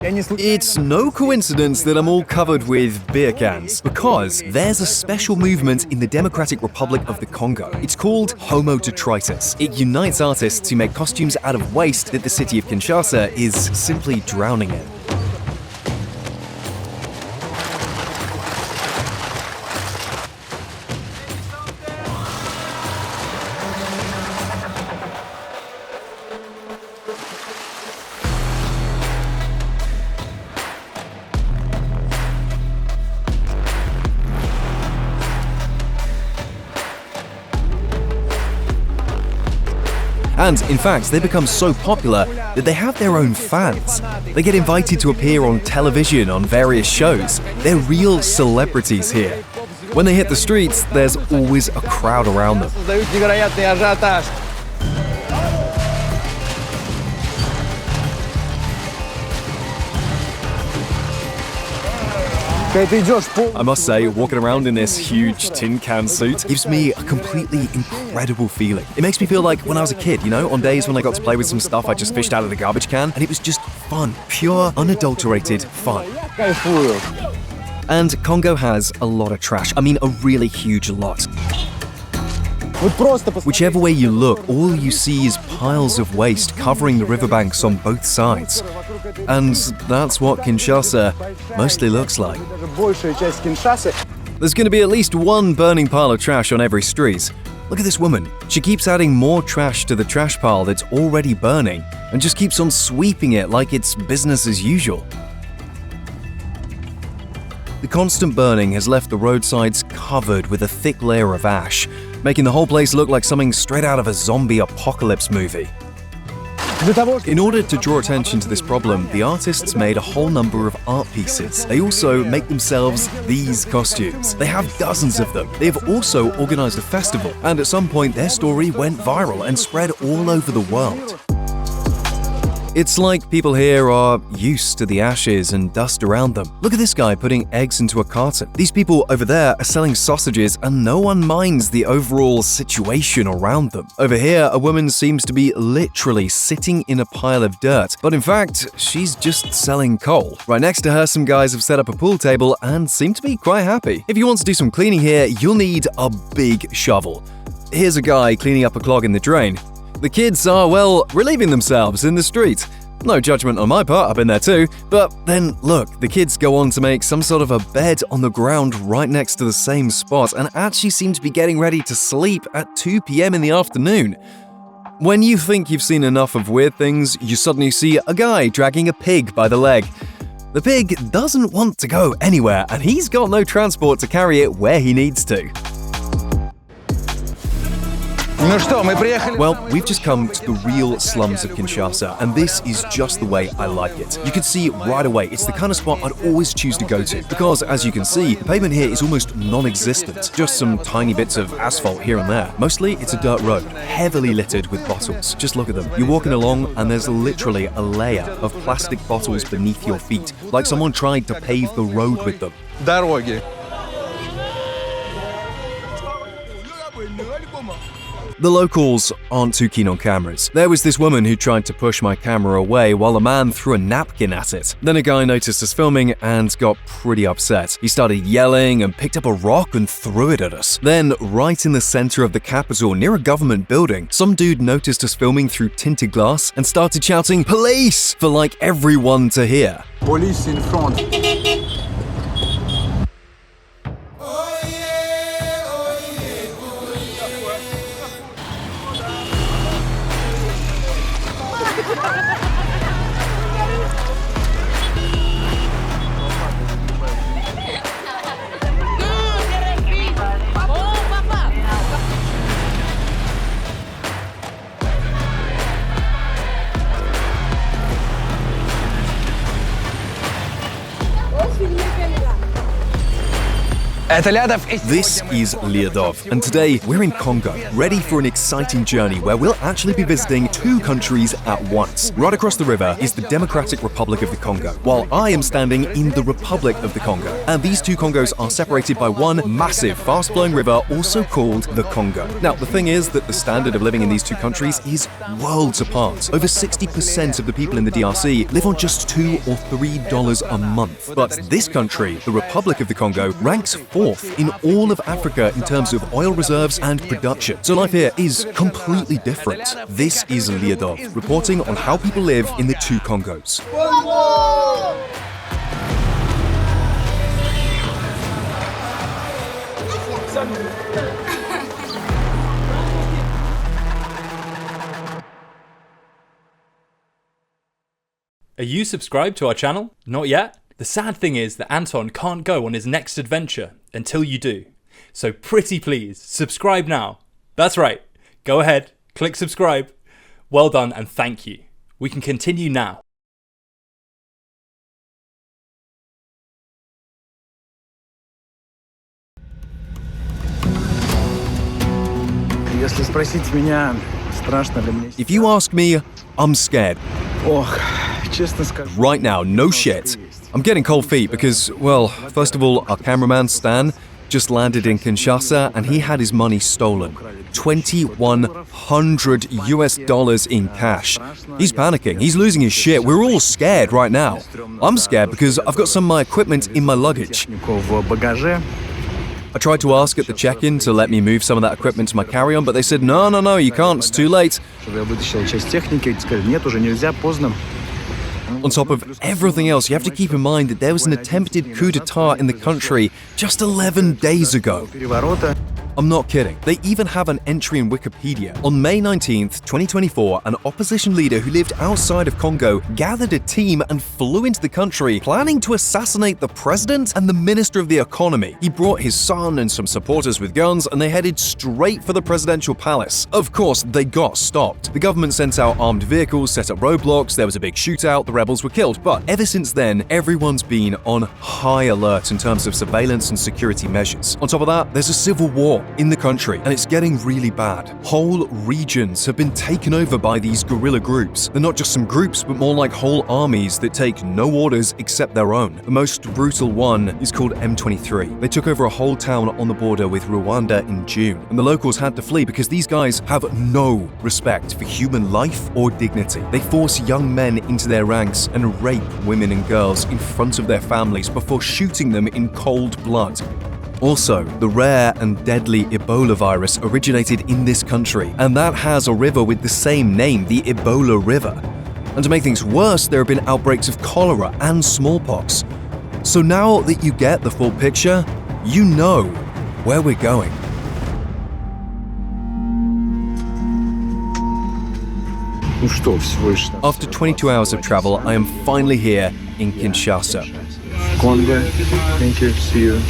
It's no coincidence that I'm all covered with beer cans, because there's a special movement in the Democratic Republic of the Congo. It's called Homo Detritus. It unites artists who make costumes out of waste that the city of Kinshasa is simply drowning in. And, in fact, they become so popular that they have their own fans. They get invited to appear on television on various shows. They're real celebrities here. When they hit the streets, there's always a crowd around them. I must say, walking around in this huge tin can suit gives me a completely incredible feeling. It makes me feel like when I was a kid, on days when I got to play with some stuff I just fished out of the garbage can, and it was just fun. Pure, unadulterated fun. And Congo has a lot of trash. I mean, a really huge lot. Whichever way you look, all you see is piles of waste covering the riverbanks on both sides. And that's what Kinshasa mostly looks like. There's going to be at least one burning pile of trash on every street. Look at this woman. She keeps adding more trash to the trash pile that's already burning and just keeps on sweeping it like it's business as usual. The constant burning has left the roadsides covered with a thick layer of ash, making the whole place look like something straight out of a zombie apocalypse movie. In order to draw attention to this problem, the artists made a whole number of art pieces. They also make themselves these costumes. They have dozens of them. They have also organized a festival, and at some point their story went viral and spread all over the world. It's like people here are used to the ashes and dust around them. Look at this guy putting eggs into a carton. These people over there are selling sausages and no one minds the overall situation around them. Over here, a woman seems to be literally sitting in a pile of dirt, but in fact, she's just selling coal. Right next to her, some guys have set up a pool table and seem to be quite happy. If you want to do some cleaning here, you'll need a big shovel. Here's a guy cleaning up a clog in the drain. The kids are, well, relieving themselves in the street. No judgment on my part, I've been there too. But then, look, the kids go on to make some sort of a bed on the ground right next to the same spot and actually seem to be getting ready to sleep at 2 p.m. in the afternoon. When you think you've seen enough of weird things, you suddenly see a guy dragging a pig by the leg. The pig doesn't want to go anywhere, and he's got no transport to carry it where he needs to. Well, we've just come to the real slums of Kinshasa, and this is just the way I like it. You can see right away, it's the kind of spot I'd always choose to go to, because as you can see, the pavement here is almost non-existent, just some tiny bits of asphalt here and there. Mostly, it's a dirt road, heavily littered with bottles. Just look at them. You're walking along, and there's literally a layer of plastic bottles beneath your feet, like someone tried to pave the road with them. The locals aren't too keen on cameras. There was this woman who tried to push my camera away while a man threw a napkin at it. Then a guy noticed us filming and got pretty upset. He started yelling and picked up a rock and threw it at us. Then, right in the center of the capital near a government building, some dude noticed us filming through tinted glass and started shouting, "Police!" for like everyone to hear. Police in front. This is Lyadov, and today we're in Congo, ready for an exciting journey where we'll actually be visiting two countries at once. Right across the river is the Democratic Republic of the Congo, while I am standing in the Republic of the Congo. And these two Congos are separated by one massive, fast-flowing river, also called the Congo. Now, the thing is that the standard of living in these two countries is worlds apart. Over 60% of the people in the DRC live on just $2 or $3 a month. But this country, the Republic of the Congo, ranks fourth in all of Africa in terms of oil reserves and production. So life here is completely different. This is Lyadov, reporting on how people live in the two Congos. Are you subscribed to our channel? Not yet? The sad thing is that Anton can't go on his next adventure until you do. So pretty please, subscribe now. That's right. Go ahead, click subscribe. Well done and thank you. We can continue now. If you ask me, I'm scared. Right now, no shit. I'm getting cold feet because, well, first of all, our cameraman Stan just landed in Kinshasa and he had his money stolen. $2,100 in cash. He's panicking, he's losing his shit. We're all scared right now. I'm scared because I've got some of my equipment in my luggage. I tried to ask at the check-in to let me move some of that equipment to my carry-on, but they said, no, you can't, it's too late. On top of everything else, you have to keep in mind that there was an attempted coup d'etat in the country just 11 days ago. I'm not kidding. They even have an entry in Wikipedia. On May 19th, 2024, an opposition leader who lived outside of Congo gathered a team and flew into the country, planning to assassinate the president and the minister of the economy. He brought his son and some supporters with guns, and they headed straight for the presidential palace. Of course, they got stopped. The government sent out armed vehicles, set up roadblocks, there was a big shootout, the rebels were killed. But ever since then, everyone's been on high alert in terms of surveillance and security measures. On top of that, there's a civil war in the country, and it's getting really bad. Whole regions have been taken over by these guerrilla groups. They're not just some groups, but more like whole armies that take no orders except their own. The most brutal one is called M23. They took over a whole town on the border with Rwanda in June, and the locals had to flee because these guys have no respect for human life or dignity. They force young men into their ranks and rape women and girls in front of their families before shooting them in cold blood. Also, the rare and deadly Ebola virus originated in this country, and that has a river with the same name, the Ebola River. And to make things worse, there have been outbreaks of cholera and smallpox. So now that you get the full picture, you know where we're going. After 22 hours of travel, I am finally here in Kinshasa. Congo, thank you, see you.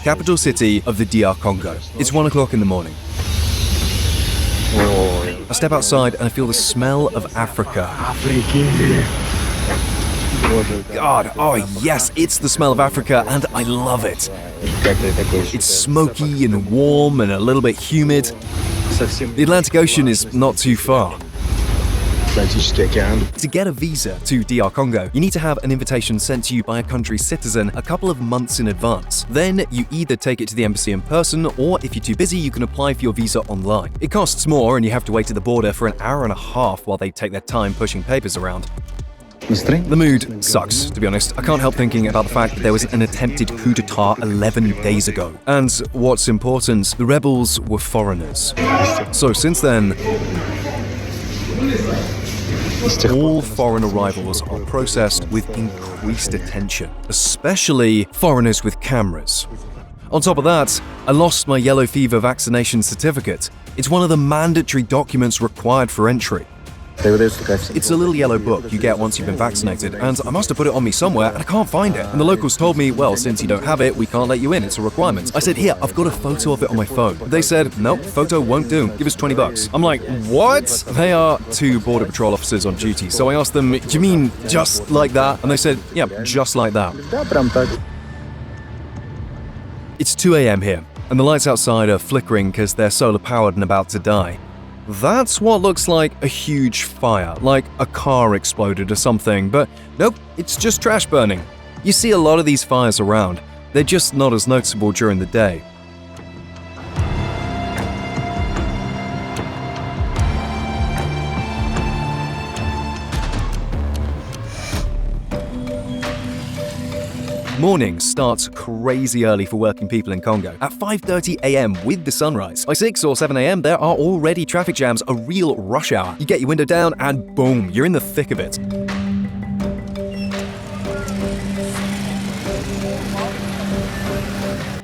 Capital city of the DR Congo. It's 1 o'clock in the morning. I step outside and I feel the smell of Africa. God, oh yes, it's the smell of Africa and I love it. It's smoky and warm and a little bit humid. The Atlantic Ocean is not too far. To get a visa to DR Congo, you need to have an invitation sent to you by a country's citizen a couple of months in advance. Then you either take it to the embassy in person, or if you're too busy, you can apply for your visa online. It costs more and you have to wait at the border for an hour and a half while they take their time pushing papers around. The mood sucks, to be honest. I can't help thinking about the fact that there was an attempted coup d'etat 11 days ago. And what's important, the rebels were foreigners. So since then, all foreign arrivals are processed with increased attention, especially foreigners with cameras. On top of that, I lost my yellow fever vaccination certificate. It's one of the mandatory documents required for entry. It's a little yellow book you get once you've been vaccinated, and I must have put it on me somewhere and I can't find it. And the locals told me, well, since you don't have it, we can't let you in, it's a requirement. I said, here, I've got a photo of it on my phone. They said, nope, photo won't do, give us $20. I'm like, what? They are two border patrol officers on duty, so I asked them, do you mean just like that? And they said, yeah, just like that. It's 2 a.m. here, and the lights outside are flickering because they're solar powered and about to die. That's what looks like a huge fire, like a car exploded or something, but nope, it's just trash burning. You see a lot of these fires around, they're just not as noticeable during the day. Morning starts crazy early for working people in Congo. At 5:30 a.m. with the sunrise. By 6 or 7 a.m. there are already traffic jams, a real rush hour. You get your window down and boom, you're in the thick of it.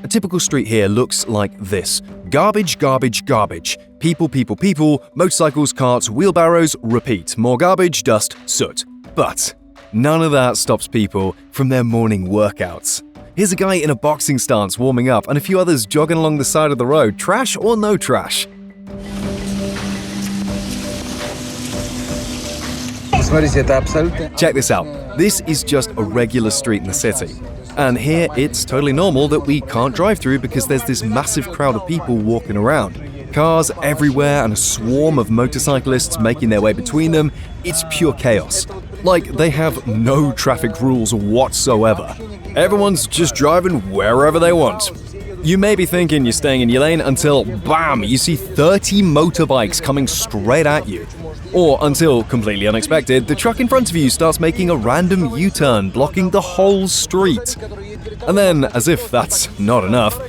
A typical street here looks like this. Garbage, garbage, garbage. People, people, people, motorcycles, carts, wheelbarrows, repeat. More garbage, dust, soot. But none of that stops people from their morning workouts. Here's a guy in a boxing stance warming up and a few others jogging along the side of the road, trash or no trash. Check this out. This is just a regular street in the city. And here it's totally normal that we can't drive through because there's this massive crowd of people walking around. Cars everywhere and a swarm of motorcyclists making their way between them. It's pure chaos. Like they have no traffic rules whatsoever. Everyone's just driving wherever they want. You may be thinking you're staying in your lane until, bam, you see 30 motorbikes coming straight at you. Or until, completely unexpected, the truck in front of you starts making a random U-turn, blocking the whole street. And then, as if that's not enough,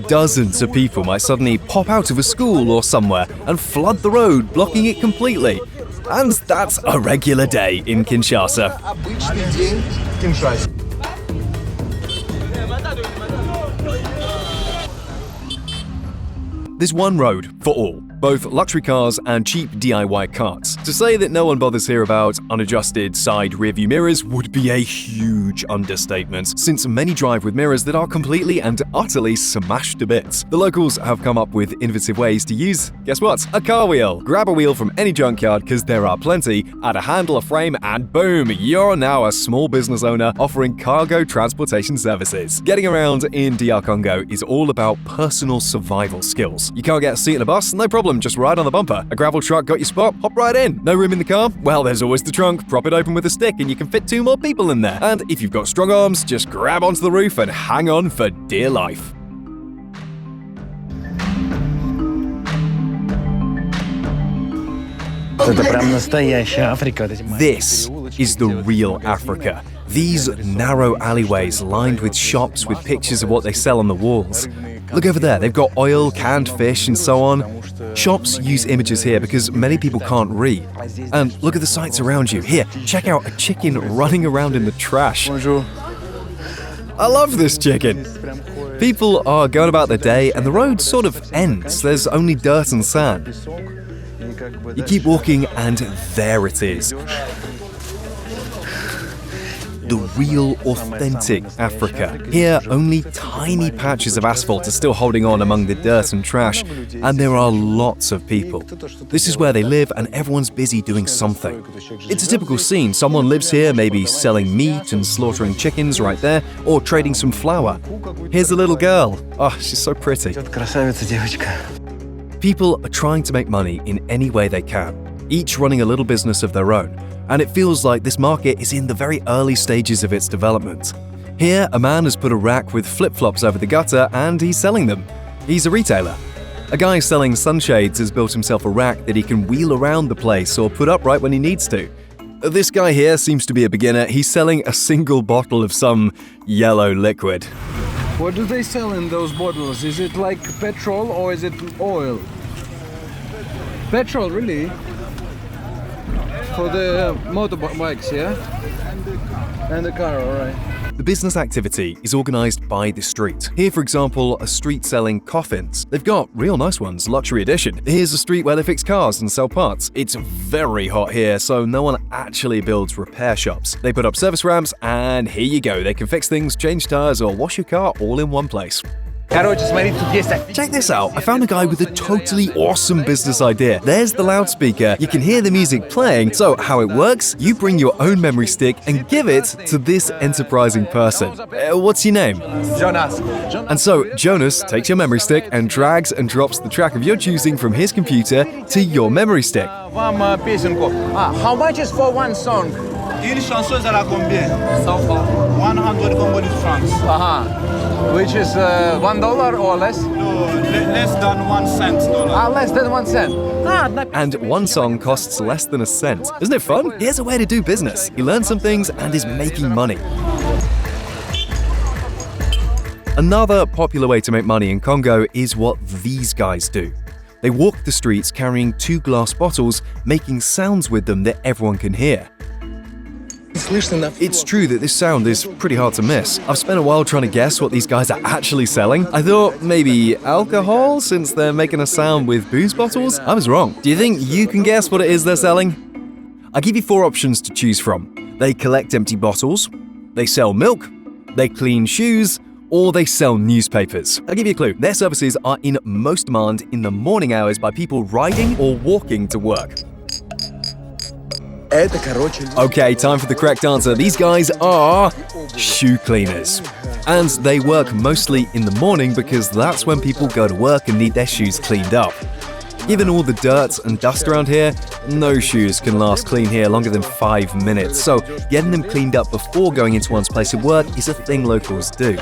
dozens of people might suddenly pop out of a school or somewhere and flood the road, blocking it completely. And that's a regular day in Kinshasa. There's one road for all, both luxury cars and cheap DIY carts. To say that no one bothers here about unadjusted side rearview mirrors would be a huge understatement, since many drive with mirrors that are completely and utterly smashed to bits. The locals have come up with innovative ways to use, guess what? A car wheel. Grab a wheel from any junkyard, because there are plenty, add a handle, a frame, and boom, you're now a small business owner offering cargo transportation services. Getting around in DR Congo is all about personal survival skills. You can't get a seat in a bus? No problem, just ride on the bumper. A gravel truck got your spot? Hop right in. No room in the car? Well, there's always the trunk. Prop it open with a stick and you can fit 2 more people in there. And if you've got strong arms, just grab onto the roof and hang on for dear life. This is the real Africa. These narrow alleyways lined with shops with pictures of what they sell on the walls. Look over there, they've got oil, canned fish, and so on. Shops use images here because many people can't read. And look at the sights around you. Here, check out a chicken running around in the trash. Bonjour. I love this chicken. People are going about their day and the road sort of ends. There's only dirt and sand. You keep walking and there it is. The real, authentic Africa. Here, only tiny patches of asphalt are still holding on among the dirt and trash, and there are lots of people. This is where they live, and everyone's busy doing something. It's a typical scene. Someone lives here, maybe selling meat and slaughtering chickens right there, or trading some flour. Here's a little girl. Oh, she's so pretty. People are trying to make money in any way they can, each running a little business of their own. And it feels like this market is in the very early stages of its development. Here, a man has put a rack with flip-flops over the gutter and he's selling them. He's a retailer. A guy selling sunshades has built himself a rack that he can wheel around the place or put upright when he needs to. This guy here seems to be a beginner. He's selling a single bottle of some yellow liquid. What do they sell in those bottles? Is it like petrol or is it oil? Petrol, really? For the motorbikes, yeah? And the car, alright. The business activity is organised by the street. Here, for example, a street selling coffins. They've got real nice ones, luxury edition. Here's a street where they fix cars and sell parts. It's very hot here, so no one actually builds repair shops. They put up service ramps, and here you go. They can fix things, change tyres, or wash your car all in one place. Check this out, I found a guy with a totally awesome business idea. There's the loudspeaker, you can hear the music playing, so how it works, you bring your own memory stick and give it to this enterprising person. What's your name? Jonas. And so Jonas takes your memory stick and drags and drops the track of your choosing from his computer to your memory stick. How much is for one song? Une chanson, ça la combien? 100 Congolese francs. Which is $1 or less? No, less than 1 cent dollar. Less than 1 cent. And one song costs less than a cent. Isn't it fun? Here's a way to do business. He learns some things and is making money. Another popular way to make money in Congo is what these guys do. They walk the streets carrying 2 glass bottles, making sounds with them that everyone can hear. It's true that this sound is pretty hard to miss. I've spent a while trying to guess what these guys are actually selling. I thought maybe alcohol, since they're making a sound with booze bottles. I was wrong. Do you think you can guess what it is they're selling? I'll give you 4 options to choose from. They collect empty bottles, they sell milk, they clean shoes, or they sell newspapers. I'll give you a clue. Their services are in most demand in the morning hours by people riding or walking to work. Okay, time for the correct answer. These guys are shoe cleaners. And they work mostly in the morning because that's when people go to work and need their shoes cleaned up. Given all the dirt and dust around here, no shoes can last clean here longer than 5 minutes. So getting them cleaned up before going into one's place of work is a thing locals do.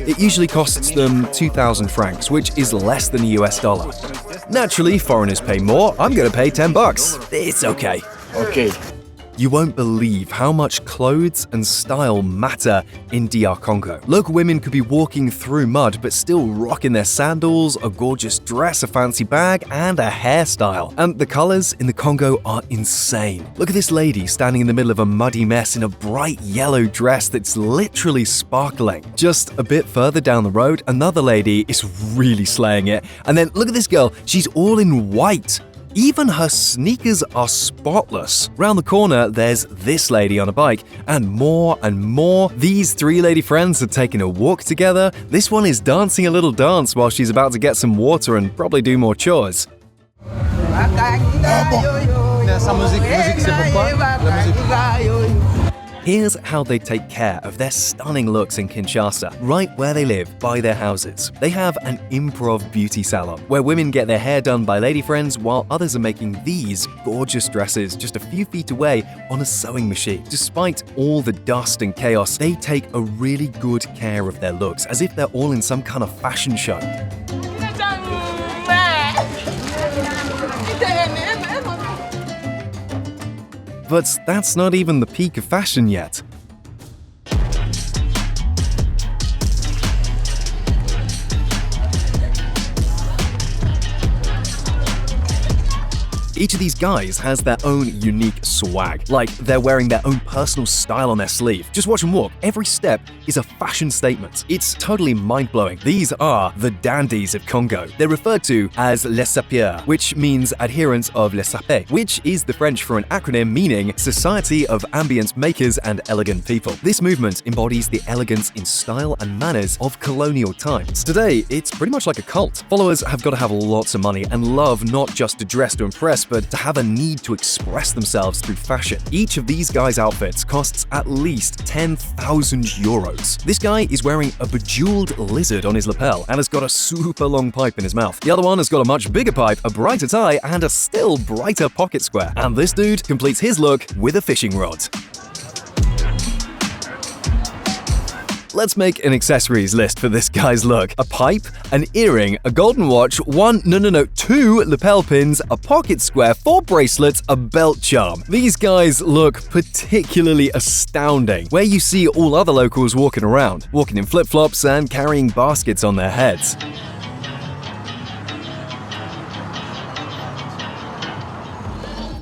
It usually costs them 2,000 francs, which is less than a US dollar. Naturally, foreigners pay more. I'm gonna pay $10. It's okay. Okay. You won't believe how much clothes and style matter in DR Congo. Local women could be walking through mud but still rocking their sandals, a gorgeous dress, a fancy bag, and a hairstyle. And the colors in the Congo are insane. Look at this lady standing in the middle of a muddy mess in a bright yellow dress that's literally sparkling. Just a bit further down the road, another lady is really slaying it. And then look at this girl, she's all in white. Even her sneakers are spotless. Round the corner, there's this lady on a bike, and more and more. These 3 lady friends are taking a walk together. This one is dancing a little dance while she's about to get some water and probably do more chores. Here's how they take care of their stunning looks in Kinshasa, right where they live, by their houses. They have an improv beauty salon, where women get their hair done by lady friends while others are making these gorgeous dresses just a few feet away on a sewing machine. Despite all the dust and chaos, they take a really good care of their looks, as if they're all in some kind of fashion show. But that's not even the peak of fashion yet. Each of these guys has their own unique swag, like they're wearing their own personal style on their sleeve. Just watch them walk. Every step is a fashion statement. It's totally mind-blowing. These are the dandies of Congo. They're referred to as les sapeurs, which means adherents of les sapés, which is the French for an acronym meaning Society of Ambience Makers and Elegant People. This movement embodies the elegance in style and manners of colonial times. Today, it's pretty much like a cult. Followers have got to have lots of money and love not just to dress to impress, but to have a need to express themselves through fashion. Each of these guys' outfits costs at least 10,000 euros. This guy is wearing a bejeweled lizard on his lapel and has got a super long pipe in his mouth. The other one has got a much bigger pipe, a brighter tie, and a still brighter pocket square. And this dude completes his look with a fishing rod. Let's make an accessories list for this guy's look. A pipe, an earring, a golden watch, 2 lapel pins, a pocket square, 4 bracelets, a belt charm. These guys look particularly astounding, where you see all other locals walking around, walking in flip-flops and carrying baskets on their heads.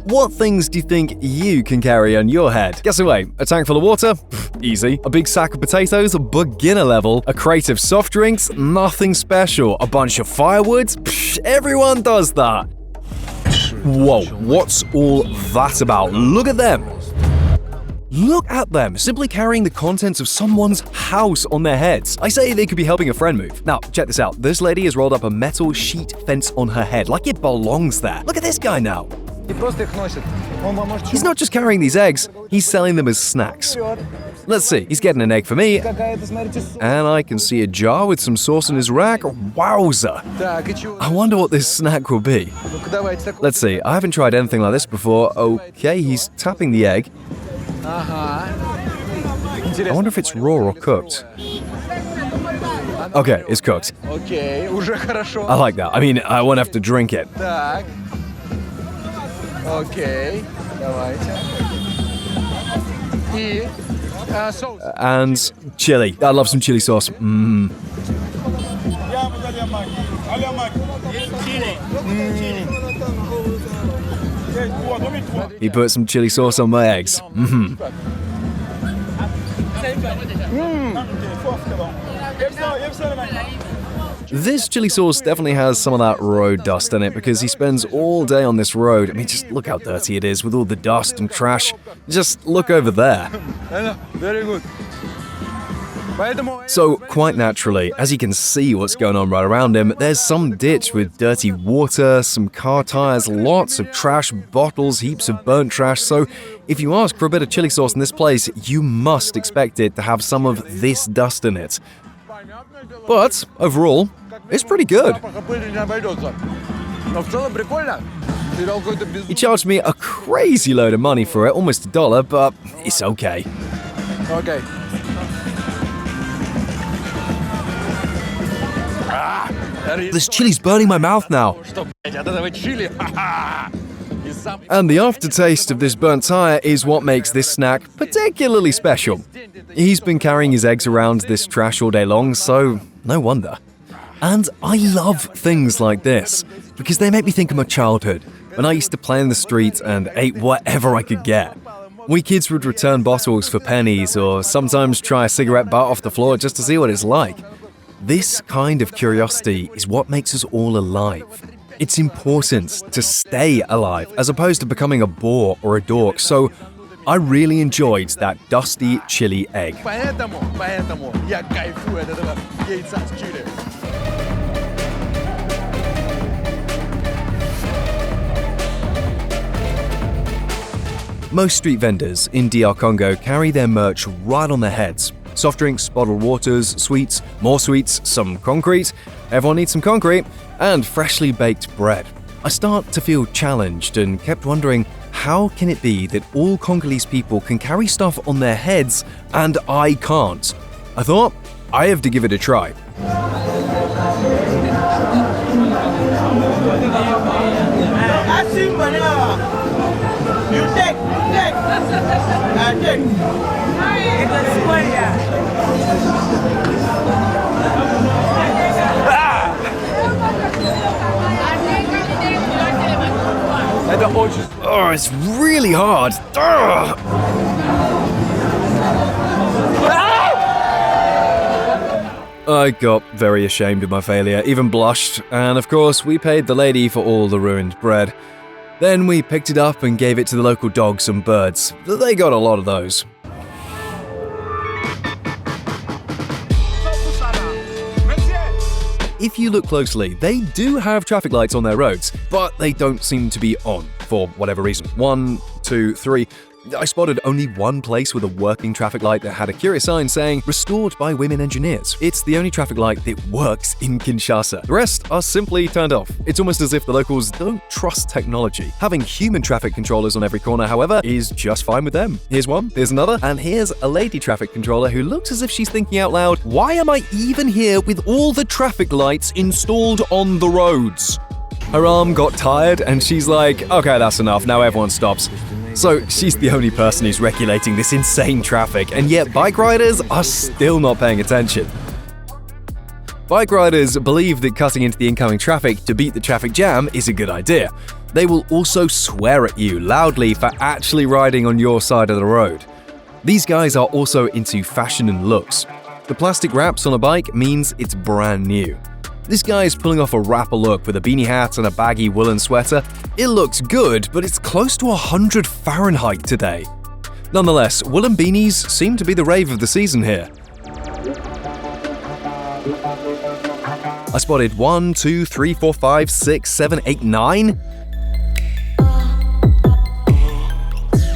What things do you think you can carry on your head? Guess away. A tank full of water? Pfft, easy. A big sack of potatoes? Beginner level. A crate of soft drinks? Nothing special. A bunch of firewood? Pfft, everyone does that. Whoa, what's all that about? Look at them! Look at them, simply carrying the contents of someone's house on their heads. I say they could be helping a friend move. Now, check this out. This lady has rolled up a metal sheet fence on her head, like it belongs there. Look at this guy now. He's not just carrying these eggs, he's selling them as snacks. Let's see, he's getting an egg for me, and I can see a jar with some sauce in his rack. Wowza! I wonder what this snack will be. Let's see, I haven't tried anything like this before. Okay, he's tapping the egg. I wonder if it's raw or cooked. Okay, it's cooked. I like that. I mean, I won't have to drink it. And chili. I love some chili sauce. He put some chili sauce on my eggs. This chili sauce definitely has some of that road dust in it because he spends all day on this road. I mean, just look how dirty it is with all the dust and trash. Just look over there. Very good. So, quite naturally, as you can see what's going on right around him, there's some ditch with dirty water, some car tires, lots of trash, bottles, heaps of burnt trash. So, if you ask for a bit of chili sauce in this place, you must expect it to have some of this dust in it. But, overall, it's pretty good. He charged me a crazy load of money for it, almost $1, but it's okay. Okay. This chili's burning my mouth now. And the aftertaste of this burnt tire is what makes this snack particularly special. He's been carrying his eggs around this trash all day long, so no wonder. And I love things like this, because they make me think of my childhood, when I used to play in the street and ate whatever I could get. We kids would return bottles for pennies, or sometimes try a cigarette butt off the floor just to see what it's like. This kind of curiosity is what makes us all alive. It's important to stay alive as opposed to becoming a bore or a dork, so I really enjoyed that dusty chili egg. Поэтому я кайфую от этого яйца с чили. Most street vendors in DR Congo carry their merch right on their heads. Soft drinks, bottled waters, sweets, more sweets, some concrete, everyone needs some concrete, and freshly baked bread. I start to feel challenged and kept wondering, how can it be that all Congolese people can carry stuff on their heads and I can't? I thought, I have to give it a try. Oh, it's really hard. I got very ashamed of my failure, even blushed, and of course we paid the lady for all the ruined bread. Then we picked it up and gave it to the local dogs and birds. They got a lot of those. If you look closely, they do have traffic lights on their roads, but they don't seem to be on, for whatever reason. 1, 2, 3. I spotted only one place with a working traffic light that had a curious sign saying, "Restored by women engineers." It's the only traffic light that works in Kinshasa. The rest are simply turned off. It's almost as if the locals don't trust technology. Having human traffic controllers on every corner, however, is just fine with them. Here's one, here's another, and here's a lady traffic controller who looks as if she's thinking out loud, why am I even here with all the traffic lights installed on the roads? Her arm got tired and she's like, okay, that's enough, now everyone stops. So she's the only person who's regulating this insane traffic, and yet bike riders are still not paying attention. Bike riders believe that cutting into the incoming traffic to beat the traffic jam is a good idea. They will also swear at you loudly for actually riding on your side of the road. These guys are also into fashion and looks. The plastic wraps on a bike means it's brand new. This guy is pulling off a rapper look with a beanie hat and a baggy woolen sweater. It looks good, but it's close to 100 Fahrenheit today. Nonetheless, woolen beanies seem to be the rave of the season here. I spotted 1, 2, 3, 4, 5, 6, 7, 8, 9.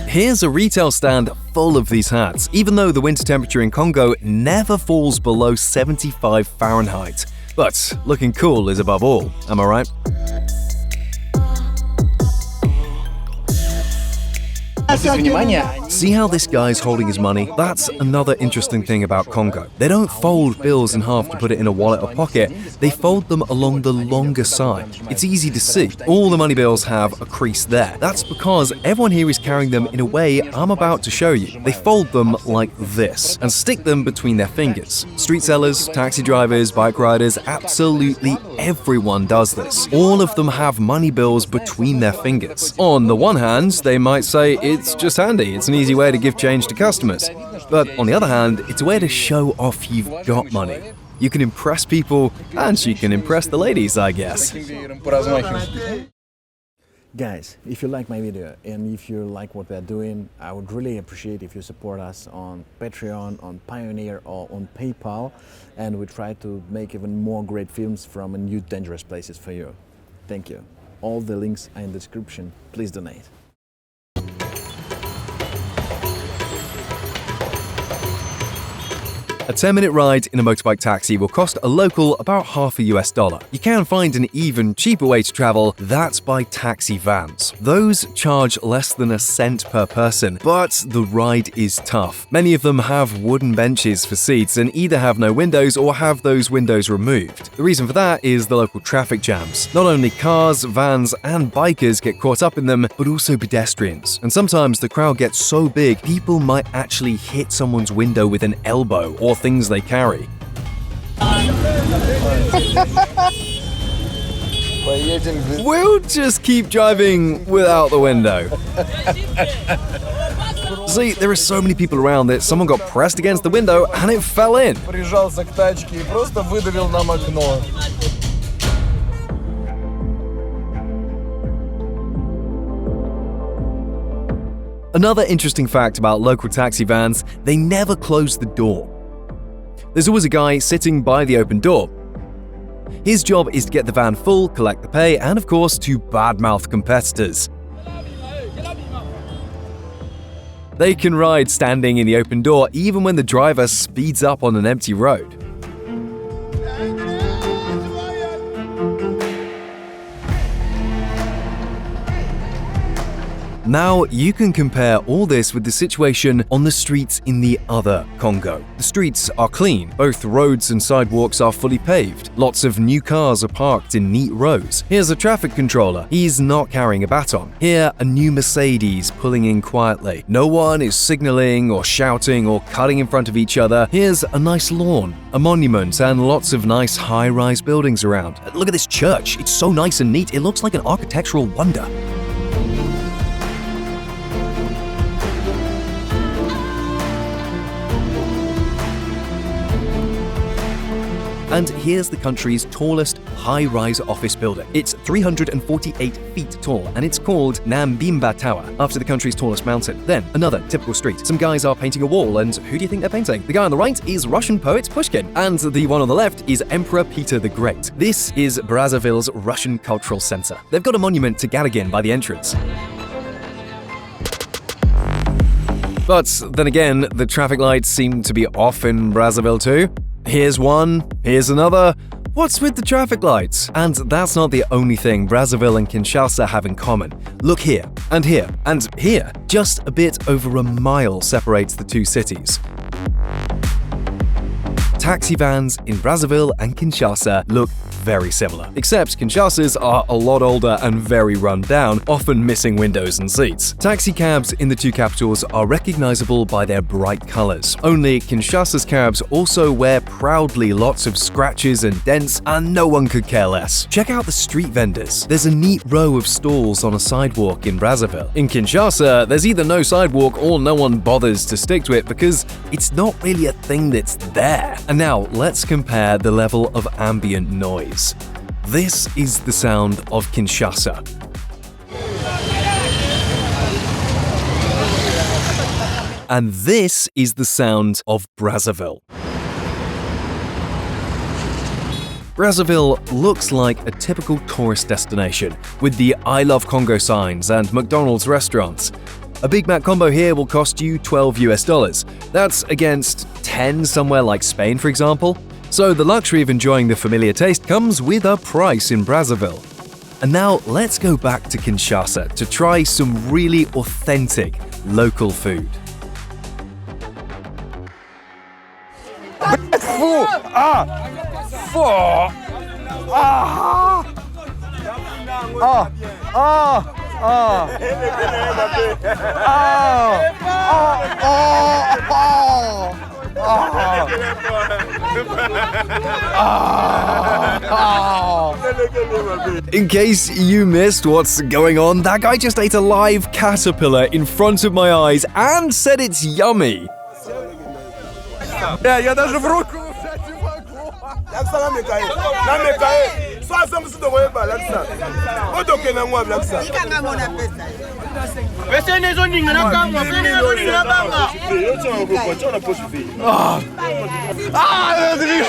Here's a retail stand full of these hats, even though the winter temperature in Congo never falls below 75 Fahrenheit. But looking cool is above all, am I right? See how this guy's holding his money? That's another interesting thing about Congo. They don't fold bills in half to put it in a wallet or pocket, they fold them along the longer side. It's easy to see. All the money bills have a crease there. That's because everyone here is carrying them in a way I'm about to show you. They fold them like this and stick them between their fingers. Street sellers, taxi drivers, bike riders, absolutely everyone does this. All of them have money bills between their fingers. On the one hand, they might say it's just handy, it's an easy way to give change to customers. But on the other hand, it's a way to show off you've got money. You can impress people, and you can impress the ladies, I guess. Guys, if you like my video and if you like what we're doing, I would really appreciate if you support us on Patreon, on Pioneer or on PayPal, and we try to make even more great films from new dangerous places for you. Thank you. All the links are in the description. Please donate. A 10-minute ride in a motorbike taxi will cost a local about half a $1. You can find an even cheaper way to travel, that's by taxi vans. Those charge less than a cent per person, but the ride is tough. Many of them have wooden benches for seats and either have no windows or have those windows removed. The reason for that is the local traffic jams. Not only cars, vans, and bikers get caught up in them, but also pedestrians. And sometimes the crowd gets so big, people might actually hit someone's window with an elbow or things they carry. We'll just keep driving without the window. See, there are so many people around that someone got pressed against the window and it fell in. Another interesting fact about local taxi vans, they never close the door. There's always a guy sitting by the open door. His job is to get the van full, collect the pay, and of course to badmouth competitors. They can ride standing in the open door even when the driver speeds up on an empty road. Now, you can compare all this with the situation on the streets in the other Congo. The streets are clean, both roads and sidewalks are fully paved, lots of new cars are parked in neat rows. Here's a traffic controller, he's not carrying a baton. Here, a new Mercedes pulling in quietly. No one is signaling or shouting or cutting in front of each other. Here's a nice lawn, a monument, and lots of nice high-rise buildings around. Look at this church, it's so nice and neat, it looks like an architectural wonder. And here's the country's tallest high-rise office building. It's 348 feet tall, and it's called Nambimba Tower, after the country's tallest mountain. Then, another typical street. Some guys are painting a wall, and who do you think they're painting? The guy on the right is Russian poet Pushkin, and the one on the left is Emperor Peter the Great. This is Brazzaville's Russian Cultural Center. They've got a monument to Galagin by the entrance. But then again, the traffic lights seem to be off in Brazzaville too. Here's one, here's another. What's with the traffic lights? And that's not the only thing Brazzaville and Kinshasa have in common. Look here, and here, and here. Just a bit over a mile separates the two cities. Taxi vans in Brazzaville and Kinshasa look very similar, except Kinshasa's are a lot older and very run down, often missing windows and seats. Taxi cabs in the two capitals are recognizable by their bright colors. Only Kinshasa's cabs also wear proudly lots of scratches and dents, and no one could care less. Check out the street vendors. There's a neat row of stalls on a sidewalk in Brazzaville. In Kinshasa, there's either no sidewalk or no one bothers to stick to it because it's not really a thing that's there. And And now let's compare the level of ambient noise. This is the sound of Kinshasa. And this is the sound of Brazzaville. Brazzaville looks like a typical tourist destination, with the I Love Congo signs and McDonald's restaurants. A Big Mac combo here will cost you $12 US. That's against 10 somewhere like Spain, for example. So the luxury of enjoying the familiar taste comes with a price in Brazzaville. And now let's go back to Kinshasa to try some really authentic local food. In case you missed what's going on, that guy just ate a live caterpillar in front of my eyes and said it's yummy. Я даже в руку.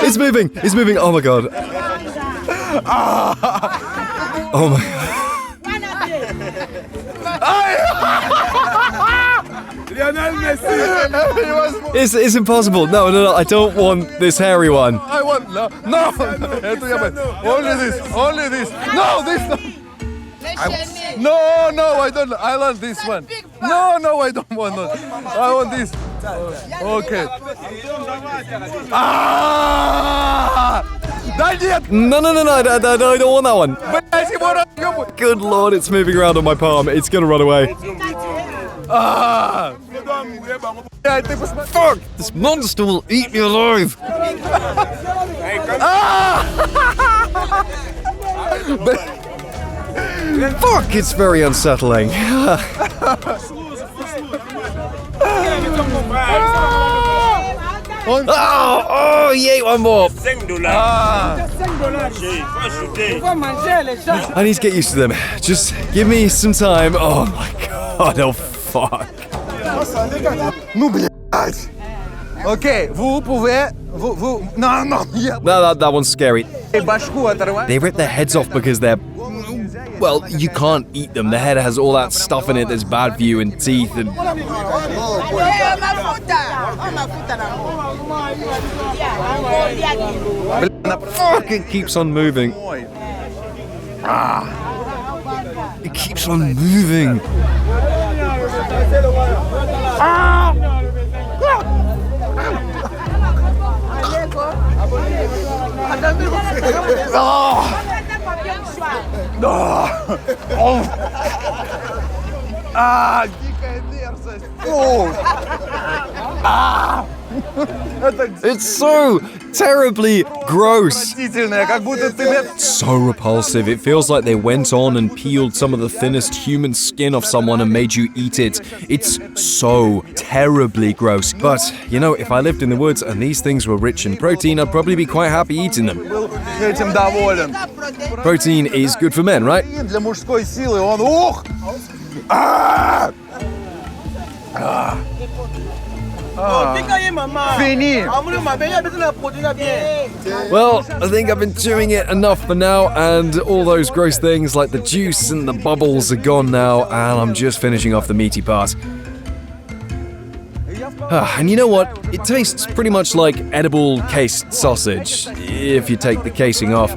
It's moving! It's moving! Oh my god. Oh my god. It's impossible. No, I don't want this hairy one. I want no. Only this. No, this. No, I don't. I want this one. No, I don't want that. I want this. Okay. No, I don't want that one. Good lord, it's moving around on my palm. It's gonna run away. Fuck! This monster will eat me alive! Fuck! It's very unsettling. Oh, yay, one more! I need to get used to them. Just give me some time. Oh my god, oh fuck. Okay, vous pouvez. No. That one's scary. They rip their heads off because they're... Well, you can't eat them. The head has all that stuff in it that's bad for you and teeth and... Fuck, it keeps on moving. It keeps on moving. Дикая мерзость. It's so terribly gross. Как будто ты... So repulsive. It feels like they went on and peeled some of the thinnest human skin off someone and made you eat it. It's so terribly gross. But, you know, if I lived in the woods and these things were rich in protein, I'd probably be quite happy eating them. Этим доволен. Protein is good for men, right? Для мужской силы он... Fini. Well, I think I've been chewing it enough for now, and all those gross things like the juice and the bubbles are gone now, and I'm just finishing off the meaty part. And you know what? It tastes pretty much like edible cased sausage, if you take the casing off.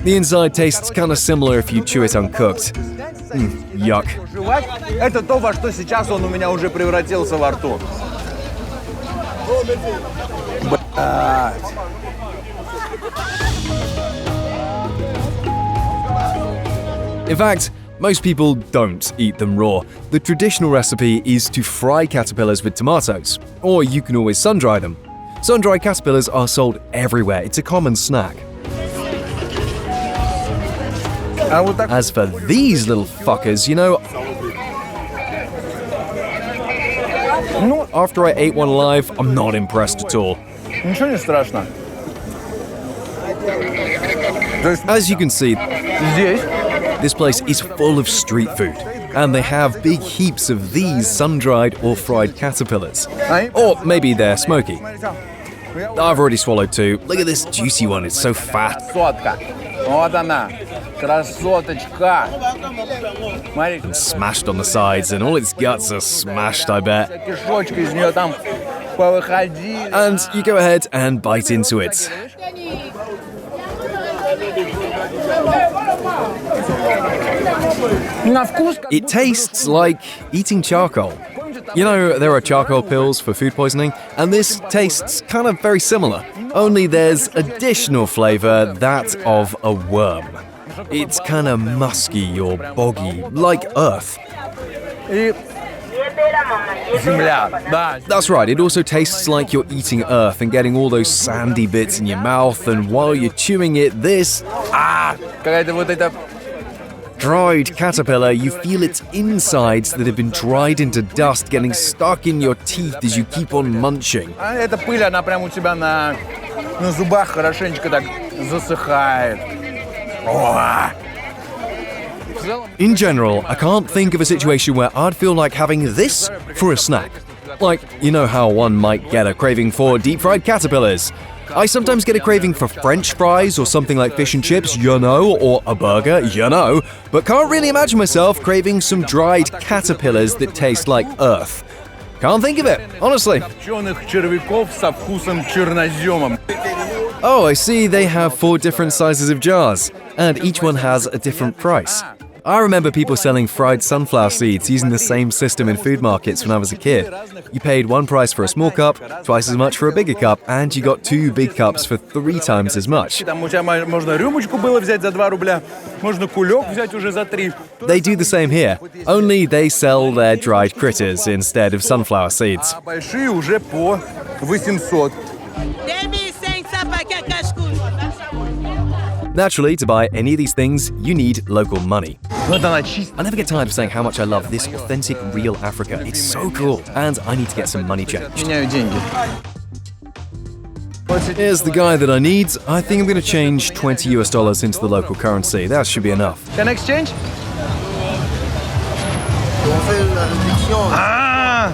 The inside tastes kind of similar if you chew it uncooked. Yuck. Это то, во что сейчас он у меня уже превратился во рту. In fact, most people don't eat them raw. The traditional recipe is to fry caterpillars with tomatoes, or you can always sun-dry them. Sun-dried caterpillars are sold everywhere. It's a common snack. As for these little fuckers, you know, after I ate one alive, I'm not impressed at all. Ничего не страшно. As you can see, Здесь this place is full of street food, and they have big heaps of these sun-dried or fried caterpillars. Or maybe they're smoky. I've already swallowed two. Look at this juicy one, it's so fat. сотка. Вот она. Красоточка. Смотри, And smashed on the sides, and all its guts are smashed, I bet. кишочка из нее там повыходили. And you go ahead and bite into it. На вкус как It tastes like eating charcoal. You know, there are charcoal pills for food poisoning, and this tastes kind of very similar. Only there's additional flavor, that of a worm. It's kind of musky or boggy, like earth. и земля. Да. That's right, it also tastes like you're eating earth and getting all those sandy bits in your mouth, and while you're chewing it, this Какая-то вот эта dried caterpillar, you feel its insides that have been dried into dust getting stuck in your teeth as you keep on munching. эта пыль, она прям у тебя на зубах хорошенечко так засыхает. О! В целом, In general, I can't think of a situation where I'd feel like having this for a snack. Like, you know how one might get a craving for deep-fried caterpillars. I sometimes get a craving for French fries or something like fish and chips, you know, or a burger, you know, but can't really imagine myself craving some dried caterpillars that taste like earth. Can't think of it, honestly. копченых червяков со вкусом чернозема. Oh, I see they have 4 different sizes of jars, and each one has a different price. I remember people selling fried sunflower seeds using the same system in food markets when I was a kid. You paid one price for a small cup, twice as much for a bigger cup, and you got 2 big cups for 3 times as much. Там у тебя можно рюмочку было взять за 2 рубля, можно кулек взять уже за 3. They do the same here, only they sell their dried critters instead of sunflower seeds. А большие уже по 800. Naturally, to buy any of these things, you need local money. Вот она чистая. I never get tired of saying how much I love this authentic, real Africa. It's so cool, and I need to get some money changed. Меняю деньги. Here's the guy that I need. I think I'm going to change $20 into the local currency. That should be enough. Can I exchange? Ah!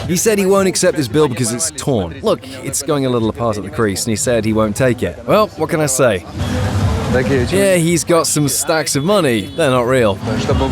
He said he won't accept this bill because it's torn. Look, it's going a little apart at the crease, and he said he won't take it. Well, what can I say? Такие Yeah, he's got some stacks of money. They're not real. чтобы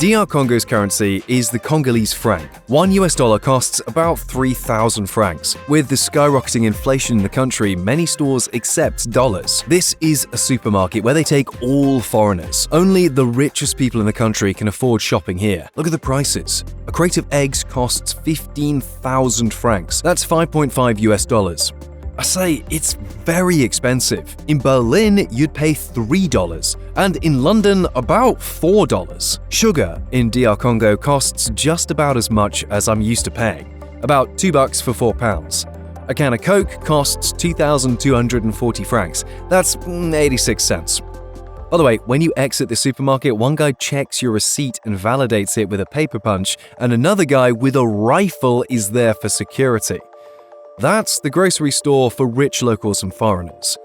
DR Congo's currency is the Congolese franc. $1 costs about 3,000 francs. With the skyrocketing inflation in the country, many stores accept dollars. This is a supermarket where they take all foreigners. Only the richest people in the country can afford shopping here. Look at the prices. A crate of eggs costs 15,000 francs. That's $5.5. I say it's very expensive. In Berlin, you'd pay $3, and in London, about $4. Sugar in DR Congo costs just about as much as I'm used to paying, about $2 for 4 pounds. A can of Coke costs 2,240 francs. That's 86 cents. By the way, when you exit the supermarket, one guy checks your receipt and validates it with a paper punch, and another guy with a rifle is there for security. That's the grocery store for rich locals and foreigners.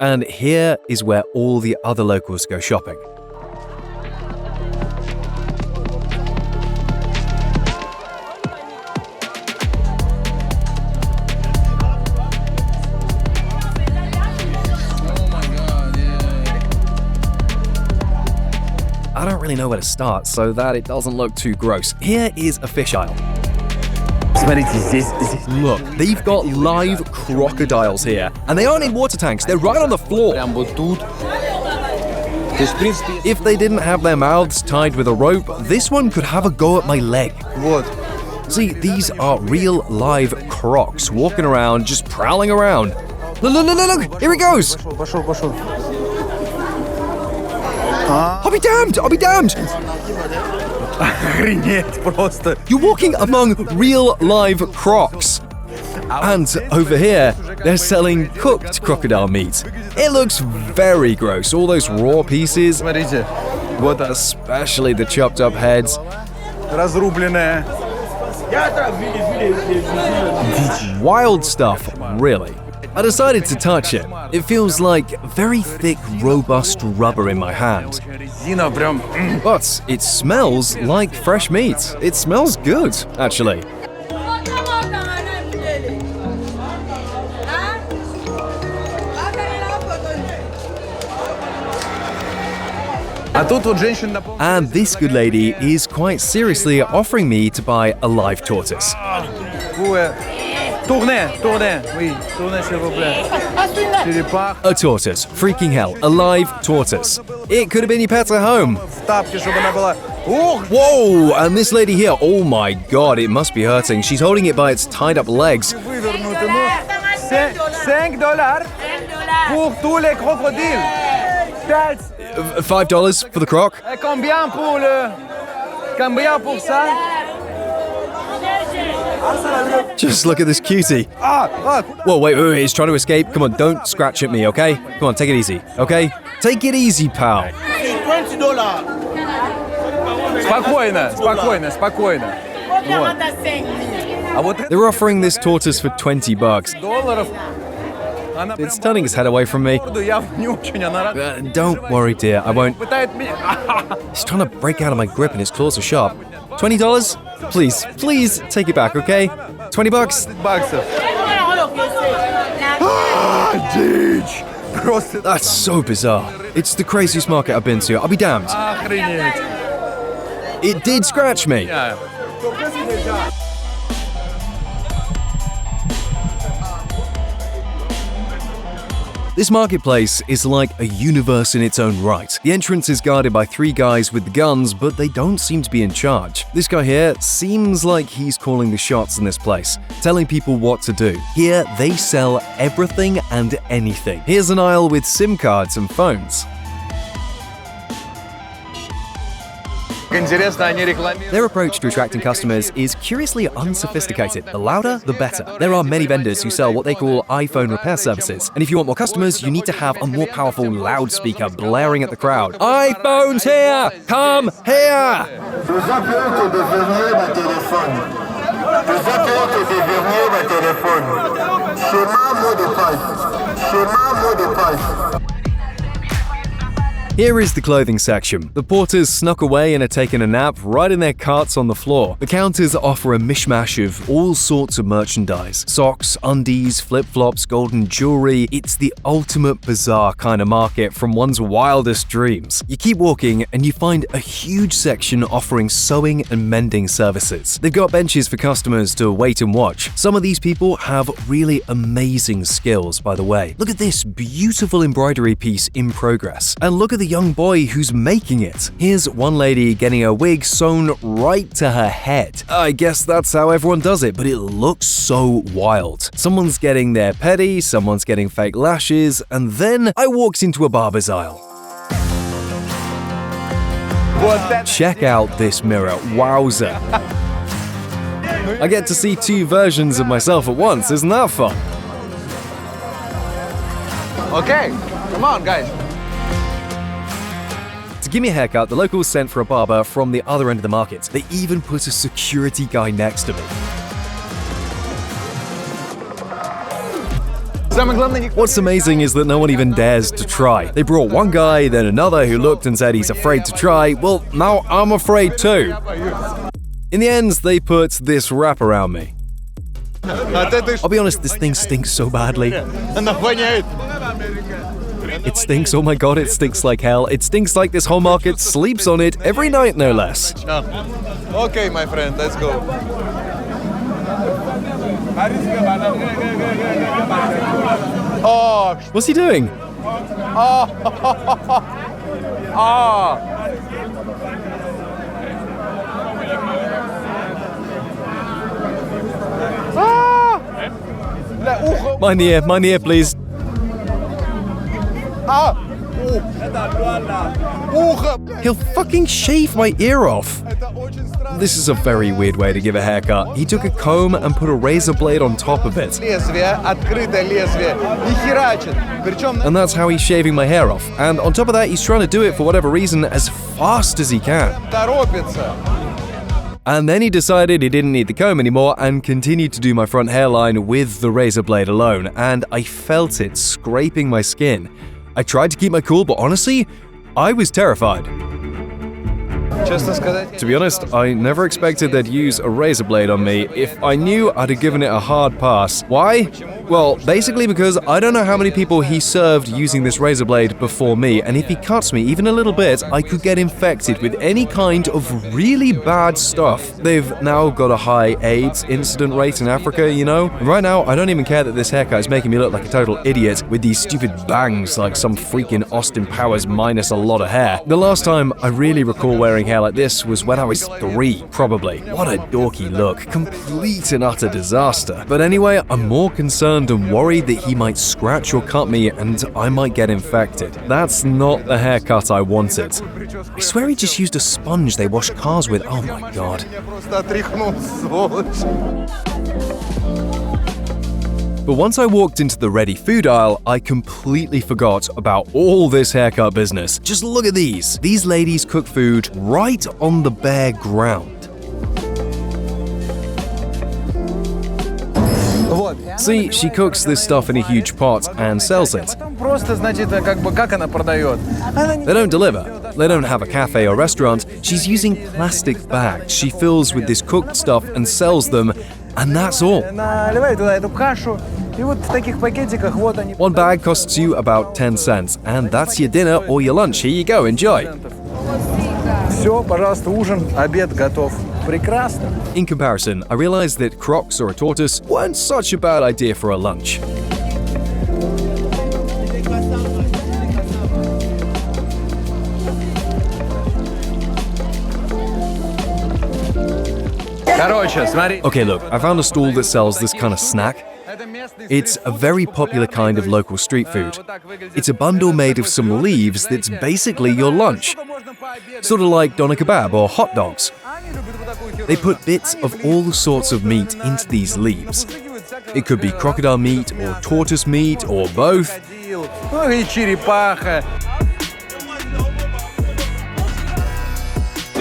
And here is where all the other locals go shopping. I don't really know where to start so that it doesn't look too gross. Here is a fish aisle. Look, they've got live crocodiles here, and they aren't in water tanks, they're right on the floor. прям вот тут. То есть, в принципе, If they didn't have their mouths tied with a rope, this one could have a go at my leg. вот. See, these are real live crocs walking around, just prowling around. Look, look, look, look, look, here it goes. Пошел. I'll be damned, I'll be damned. Охренеть просто. You're walking among real live crocs. And over here, they're selling cooked crocodile meat. It looks very gross, all those raw pieces. Смотрите, especially the chopped up heads. Разрубленные. Wild stuff, really. I decided to touch it. It feels like very thick, robust rubber in my hand. Резина прям. But it smells like fresh meat. It smells good, actually. А тут вот женщина... And this good lady is quite seriously offering me to buy a live tortoise. Tournez, tournez. Oui, tournez s'il vous plaît. Черепах. A tortoise. Freaking hell. A live tortoise. It could have been your pet at home. В тапке, чтобы она была... Ух! Whoa! And this lady here, oh my god, it must be hurting. She's holding it by its tied up legs. Вывернуты, ну. $5 pour tous les crocodiles. $5 for the croc? Combien pour le... Combien pour ça? Just look at this cutie. Whoa, wait, he's trying to escape. Come on, don't scratch at me, okay? Come on, take it easy, okay? Take it easy, pal. Спокойно, спокойно, спокойно. Вот. А вот это They're offering this tortoise for $20. $. Она It's turning its head away from me. я не очень, она Don't worry, dear, I won't. пытает меня. He's trying to break out of my grip and his claws are sharp. $20? Please, please take it back, okay? $20? $20. Дичь! Просто That's so bizarre. It's the craziest market I've been to. I'll be damned. охренеть. It did scratch me. This marketplace is like a universe in its own right. The entrance is guarded by 3 guys with guns, but they don't seem to be in charge. This guy here seems like he's calling the shots in this place, telling people what to do. Here, they sell everything and anything. Here's an aisle with SIM cards and phones. Интересно, они рекламируют. Their approach to attracting customers is curiously unsophisticated. The louder, the better. There are many vendors who sell what they call iPhone repair services. And if you want more customers, you need to have a more powerful loudspeaper blaring at the crowd. iPhone's here! Come here! Here is the clothing section. The porters snuck away and are taking a nap right in their carts on the floor. The counters offer a mishmash of all sorts of merchandise. Socks, undies, flip-flops, golden jewelry. It's the ultimate bizarre kind of market from one's wildest dreams. You keep walking and you find a huge section offering sewing and mending services. They've got benches for customers to wait and watch. Some of these people have really amazing skills, by the way. Look at this beautiful embroidery piece in progress. And look at the young boy who's making it. Here's one lady getting a wig sewn right to her head. I guess that's how everyone does it, but it looks so wild. Someone's getting their pedi, someone's getting fake lashes, and then I walked into a barber's aisle. Check out this mirror, wowza. I get to see 2 versions of myself at once, isn't that fun? Okay, come on, guys. To give me a haircut, the locals sent for a barber from the other end of the market. They even put a security guy next to me. What's amazing is that no one even dares to try. They brought one guy, then another who looked and said he's afraid to try. Well, now I'm afraid too. In the end, they put this wrap around me. I'll be honest, this thing stinks so badly. It stinks, oh my god, it stinks like hell. It stinks like this whole market sleeps on it every night, no less. Okay, my friend, let's go. Oh, What's he doing? Mine ear, please. He'll fucking shave my ear off. this is a very weird way to give a haircut. He took a comb and put a razor blade on top of it. Лезвие, открытое лезвие. И херачит. Причем... And that's how he's shaving my hair off. And on top of that, he's trying to do it for whatever reason as fast as he can. Торопится. And then he decided he didn't need the comb anymore and continued to do my front hairline with the razor blade alone, and I felt it scraping my skin. I tried to keep my cool, but honestly, I was terrified. Честно сказать... To be honest, I never expected they'd use a razor blade on me. If I knew, I'd have given it a hard pass. Why? Well, basically because I don't know how many people he served using this razor blade before me, and if he cuts me even a little bit, I could get infected with any kind of really bad stuff. They've now got a high AIDS incident rate in Africa, you know? Right now, I don't even care that this haircut is making me look like a total idiot with these stupid bangs like some freaking Austin Powers minus a lot of hair. The last time I really recall wearing hair like this was when I was 3, probably. What a dorky look. Complete and utter disaster. But anyway, I'm more concerned and worried that he might scratch or cut me and I might get infected. That's not the haircut I wanted. I swear he just used a sponge they wash cars with. Oh my god. But once I walked into the ready food aisle, I completely forgot about all this haircut business. Just look at these. These ladies cook food right on the bare ground. See, she cooks this stuff in a huge pot and sells it. Просто, значит, как бы, как она продает? They don't deliver. They don't have a cafe or restaurant. She's using plastic bags she fills with this cooked stuff and sells them, and that's all. Наливай туда эту кашу, и вот в таких пакетиках вот они... One bag costs you about 10 cents, and that's your dinner or your lunch. Here you go, enjoy. Все, пожалуйста, ужин, обед готов. Прекрасно. In comparison, I realized that crocs or a tortoise weren't such a bad idea for a lunch. Короче, смотри. Okay, look, I found a stall that sells this kind of snack. It's a very popular kind of local street food. It's a bundle made of some leaves that's basically your lunch. Sort of like doner kebab or hot dogs. They put bits of all sorts of meat into these leaves. It could be crocodile meat or tortoise meat or both. Ну и черепаха.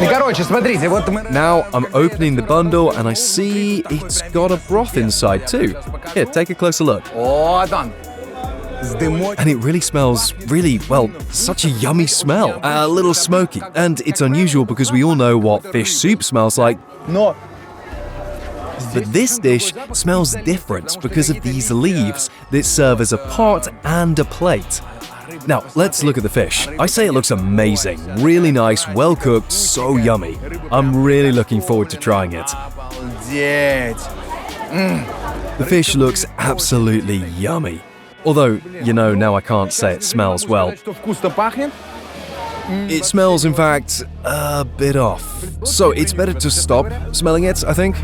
И короче, смотрите, вот мы... Now I'm opening the bundle and I see it's got a broth inside too. Here, take a closer look. Вот он. And it really smells really, well, such a yummy smell. A little smoky. And it's unusual because we all know what fish soup smells like. Но... But this dish smells different because of these leaves that serve as a pot and a plate. Now, let's look at the fish. I say it looks amazing. Really nice, well cooked, so yummy. I'm really looking forward to trying it. Обалдеть. The fish looks absolutely yummy. Although, you know, now I can't say it smells well. Что вкусно пахнет? It smells, in fact, a bit off. So it's better to stop smelling it, I think.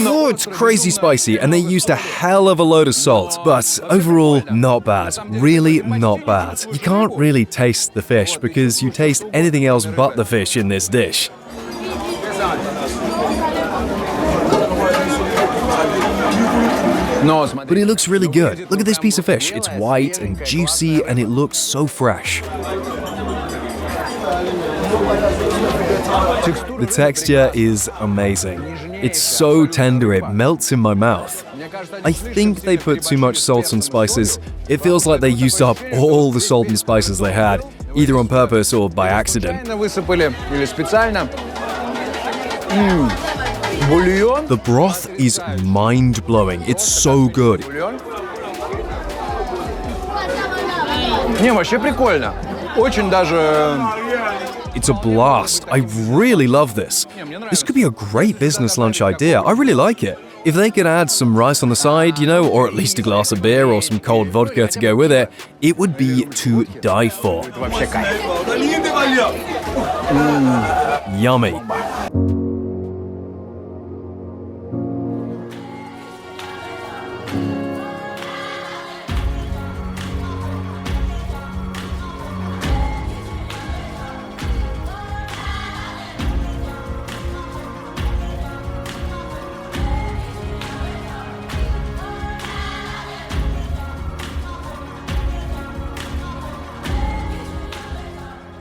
Oh, it's crazy spicy, and they used a hell of a load of salt. But overall, not bad. Really not bad. You can't really taste the fish because you taste anything else but the fish in this dish. Но, But it looks really good. Look at this piece of fish. It's white and juicy, and it looks so fresh. The texture is amazing. It's so tender it melts in my mouth. I think they put too much salt and spices. It feels like they used up all the salt and spices they had, either on purpose or by accident. высыпали или специально. Бульон. The broth is mind-blowing. It's so good. Бульон. Не, вообще прикольно. Очень даже... It's a blast. I really love this. This could be a great business lunch idea. I really like it. If they could add some rice on the side, you know, or at least a glass of beer or some cold vodka to go with it, it would be to die for. Вообще кайф. Yummy.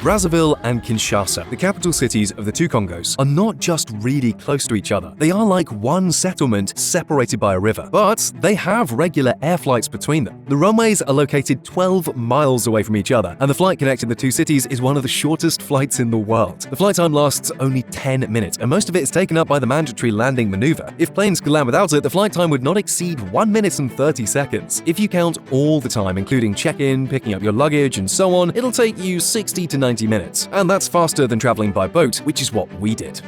Brazzaville and Kinshasa, the capital cities of the two Congos, are not just really close to each other. They are like one settlement separated by a river, but they have regular air flights between them. The runways are located 12 miles away from each other, and the flight connecting the two cities is one of the shortest flights in the world. The flight time lasts only 10 minutes, and most of it is taken up by the mandatory landing maneuver. If planes could land without it, the flight time would not exceed 1 minute and 30 seconds. If you count all the time, including check-in, picking up your luggage, and so on, it'll take you 60 to 90 minutes. And that's faster than traveling by boat, which is what we did.